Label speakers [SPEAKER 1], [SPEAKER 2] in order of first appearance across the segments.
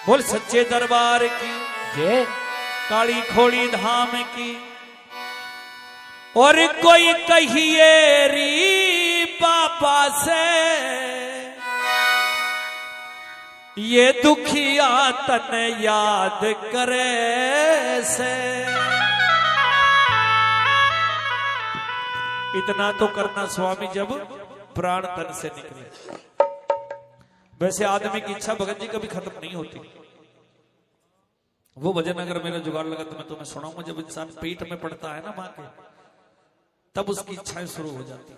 [SPEAKER 1] बोल सच्चे दरबार की
[SPEAKER 2] जय।
[SPEAKER 1] काली खोड़ी धाम की। और कोई कहिए री पापा से ये दुखिया तन याद करे से। इतना तो करना स्वामी जब प्राण तन से निकले। वैसे आदमी की इच्छा भगत जी कभी खत्म नहीं होती। वो भजन अगर मेरा जुगाड़ लगा तो मैं तुम्हें सुनाऊंगा। जब इंसान पेट में पड़ता है ना मां के, तब उसकी इच्छाएं शुरू हो जाती है।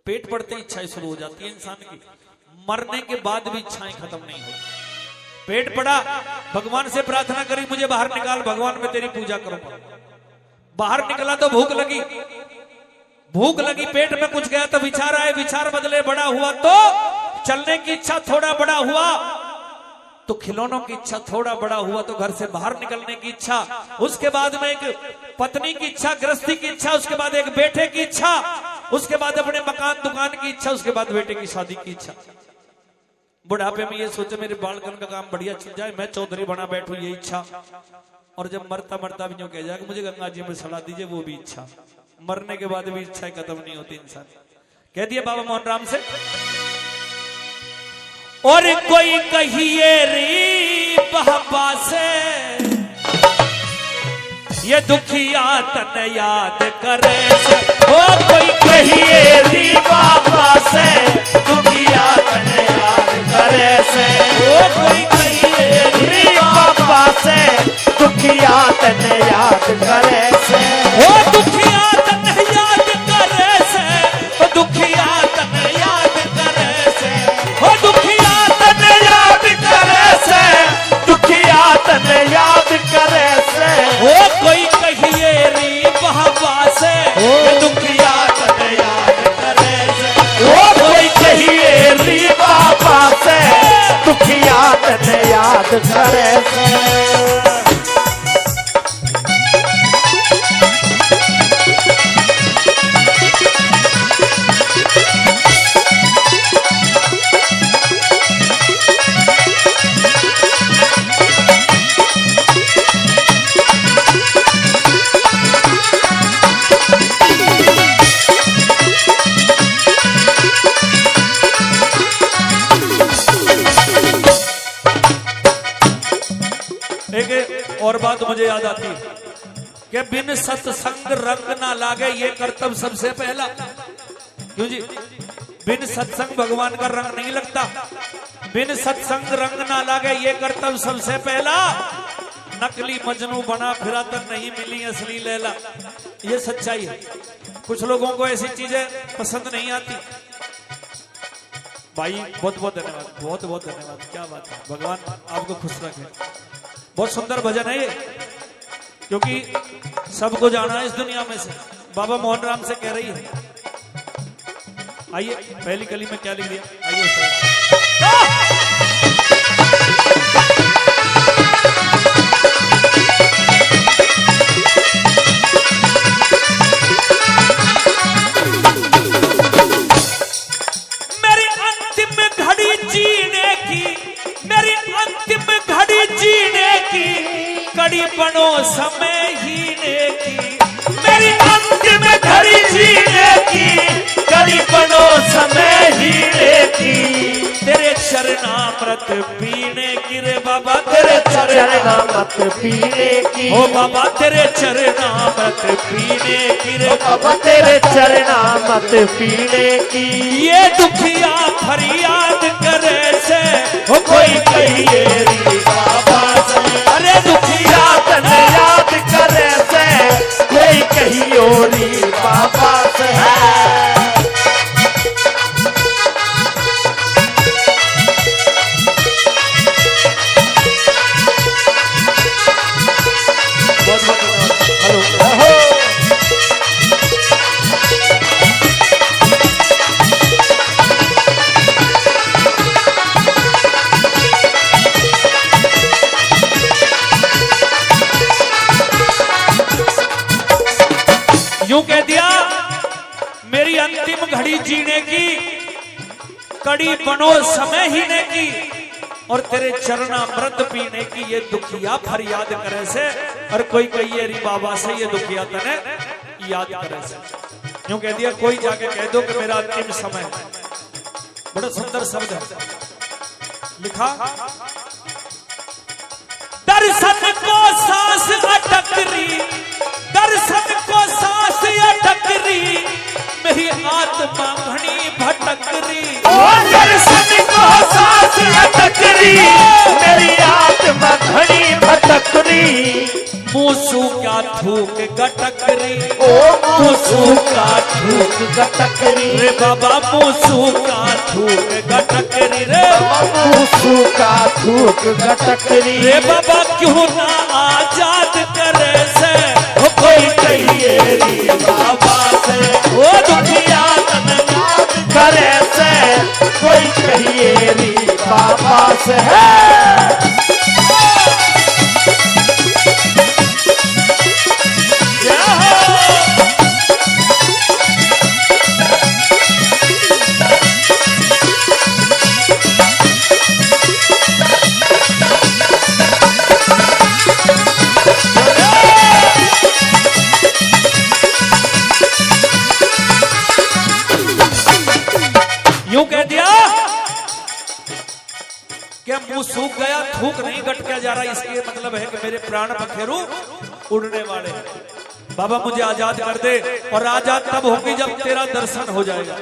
[SPEAKER 1] पेट पड़ते ही इच्छाएं शुरू हो जाती है इंसान की। मरने के बाद भी इच्छाएं खत्म नहीं होती। पेट पड़ा, भगवान से प्रार्थना करी मुझे बाहर निकाल, भगवान मैं तेरी पूजा करूंगा। बाहर निकला तो भूख लगी, भूख लगी, पेट में कुछ गया तो विचार आए, विचार बदले बड़ा हुआ तो चलने की इच्छा थोड़ा बड़ा हुआ तो खिलौनों की इच्छा थोड़ा बड़ा हुआ तो घर से बाहर निकलने की इच्छा, उसके बाद में एक पत्नी की इच्छा, गृहस्थी की इच्छा, उसके बाद एक बेटे की इच्छा, उसके बाद अपने मकान दुकान की इच्छा, उसके बाद बेटे की शादी की इच्छा। बुढ़ापे में ये सोचे मेरे बालकन का काम बढ़िया चल जाए, मैं चौधरी बना बैठू, ये इच्छा। और जब मरता मरता भी यूं कह जाएगा मुझे गंगा जी में सड़ा दीजिए, वो भी इच्छा। मरने के बाद भी इच्छा खत्म नहीं होती इंसान। कह दिया बाबा मोहन राम से। और कोई कहिए री बाबा से ये दुखिया तन याद करे से। ओ कोई कहिए री बाबा से दुखिया तन याद करे से। ओ कोई कहिए री बाबा से दुखिया तन याद करे से। ओ दुखिया तन याद करे से। ओ दुखिया तन याद करे से। ओ दुखिया तन याद करे से। दुखिया तन याद करे से। ओ कोई कहिए री बाबा से दुखिया तन याद करे से। ओ कोई कहिए री बाबा से दुखिया तन याद करे से। और बात मुझे याद आती कि बिन सत्संग रंग ना लागे ये कर्तव्य सबसे पहला। क्यों जी? बिन सत्संग भगवान का रंग नहीं लगता। बिन सत्संग रंग ना लागे ये कर्तव्य सबसे पहला। नकली मजनू बना फिरा तक नहीं मिली असली लैला। ये सच्चाई है। कुछ लोगों को ऐसी चीजें पसंद नहीं आती। भाई बहुत बहुत धन्यवाद, बहुत बहुत धन्यवाद। क्या बात है, भगवान आपको खुश रखे। बहुत सुंदर भजन है ये, क्योंकि सबको जाना है इस दुनिया में से। बाबा मोहन राम से कह रही है। आइए पहली कली में क्या लिख दिया, आइए मेरी अंतिम घड़ी जीने की, मेरी अंतिम घड़ी जीने की, कड़ी बनो समय हीने की। मेरी अंतिम घड़ी जीने की, कड़ी बनो समय हीने की। तेरे चरणामृत पीने की रे बाबा, तेरे चरणामृत पीने की। ओ बाबा तेरे चरणामृत पीने की रे बाबा, तेरे चरणामृत पीने की। ये दुखिया फरियाद करे से हो कोई कहिए री बाबा से। अरे दुखिया तन याद करे से कोई कहियो री बाबा से। यूं कह दिया मेरी अंतिम घड़ी जीने की, कड़ी बनो समय हीने की। और तेरे चरणामृत पीने की ये दुखिया फरियाद करे से, और कोई कहिए री बाबा से ये दुखिया तने याद करे से। यूं कह दिया कोई जाके कह दो कि मेरा अंतिम समय है। बड़ा सुंदर शब्द है लिखा, दर्शन को सांस अटकरी, दर्शन को सांस अटकरी, मेरी आत्मा घनी भटकरी।
[SPEAKER 2] दर्शन को सांस अटकरी, मेरी आत्मा घनी भटकरी।
[SPEAKER 1] मूसू का थूक गटकरी,
[SPEAKER 2] ओ मूसू का थूक गटकरी,
[SPEAKER 1] रे बाबा मूसू का थूक गटकरी, रे
[SPEAKER 2] मूसू का थूक गटकरी।
[SPEAKER 1] रे बाबा क्यों ना आजाद करे से,
[SPEAKER 2] ओ कोई कहिए रे बाबा से,
[SPEAKER 1] ओ दुखिया तन
[SPEAKER 2] याद करे से, कोई कहिए रे बाबा से है।
[SPEAKER 1] यूं कह दिया क्या मुंह सूख गया, थूक नहीं गटका जा रहा, इसके मतलब है कि मेरे प्राण पखेरु उड़ने वाले हैं। बाबा मुझे आजाद कर दे, और आजाद तब होगी जब तेरा दर्शन हो जाएगा।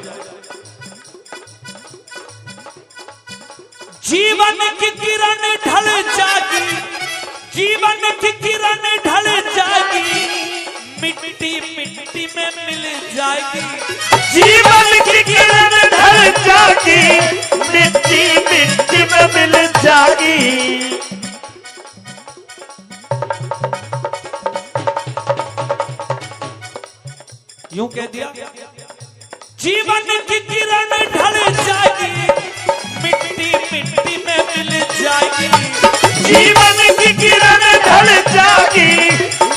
[SPEAKER 1] जीवन की किरण ढल जागी, जीवन की किरण ढल जागी, मिट्टी मिट्टी में मिल जाएगी।
[SPEAKER 2] जीवन की किरण ढल जागी, मिट्टी मिट्टी में मिल जागी।
[SPEAKER 1] यूं कह दिया जीवन की किरण ढल जाएगी, मिट्टी मिट्टी में मिल जाएगी।
[SPEAKER 2] जीवन की किरण ढल जागी,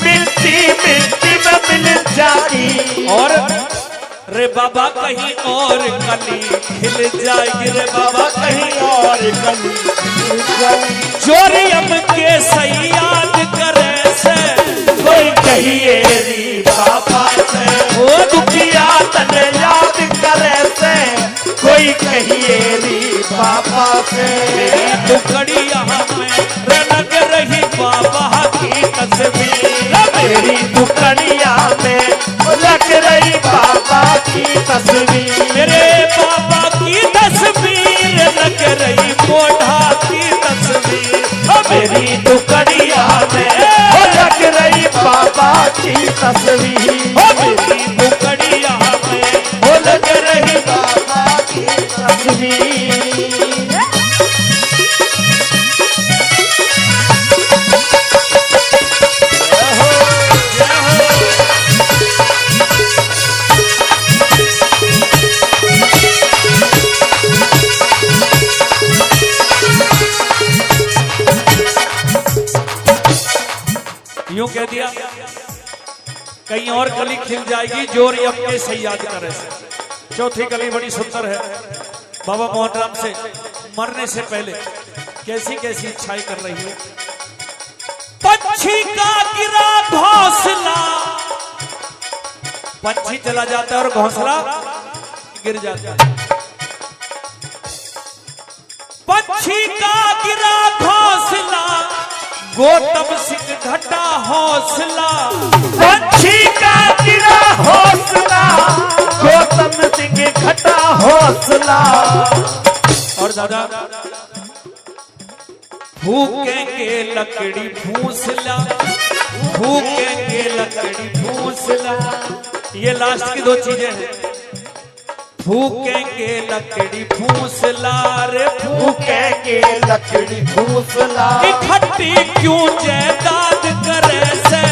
[SPEAKER 2] मिट्टी मिट्टी में मिल जागी।
[SPEAKER 1] और रे बाबा कहीं और कली खिल जाएगी, रे बाबा कहीं और कली खिल जाएगी। चोरियम के सही याद करे से,
[SPEAKER 2] कोई कहिए रे बाबा से,
[SPEAKER 1] ओ दुखिया
[SPEAKER 2] तन याद करे से, कोई कहिए रे बाबा से।
[SPEAKER 1] मेरी दुकड़िया में रनग रही बाबा की तस्वीर,
[SPEAKER 2] मेरी दुकड़िया में लग रही बाबा की तस्वीर।
[SPEAKER 1] मेरे बाबा की तस्वीर लग रही कोढ़ा की तस्वीर।
[SPEAKER 2] मेरी दुकड़िया में लग रही बाबा की तस्वीर।
[SPEAKER 1] मेरी दुकड़िया में
[SPEAKER 2] लग रही बाबा की तस्वीर।
[SPEAKER 1] यूं कह दिया कहीं और कली खिल जाएगी, जोर अपने सही याद करे से। चौथी कली बड़ी सुंदर है। बाबा मोहन राम से मरने से पहले कैसी कैसी इच्छाएं कर रही है। पंछी का गिरा घोंसला, पंछी चला जाता है और घोंसला गिर जाता है। पंछी का गिरा घोंसला, गौतम सिंह घटा हौसला।
[SPEAKER 2] पंछी का गिरा हौसला, गौतम सिंह घटा हौसला।
[SPEAKER 1] और दादा फूकेंगे लकड़ी फूसला, फूकेंगे लकड़ी फूसला। ये लास्ट की दो चीजें हैं। फूकेंगे लकड़ी फूसला, रे
[SPEAKER 2] फूकेंगे लकड़ी फूसला।
[SPEAKER 1] इकट्ठी क्यों जायदाद करे से,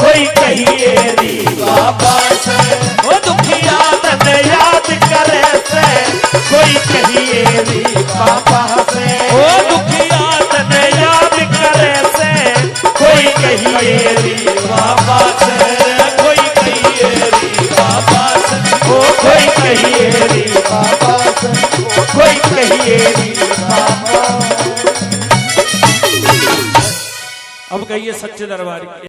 [SPEAKER 2] कोई कहिए रे बाबा से,
[SPEAKER 1] ओ दुखिया
[SPEAKER 2] तन याद करे से। कोई कहिए रे बाबा से,
[SPEAKER 1] ओ दुखिया
[SPEAKER 2] तन याद करे से। कोई कहिए रे बाबा से,
[SPEAKER 1] कोई कहिए रे बाबा से।
[SPEAKER 2] ओ कोई कहिए रे बाबा से, कोई कहिए रे बाबा।
[SPEAKER 1] अब कहिए सच्चे दरबार की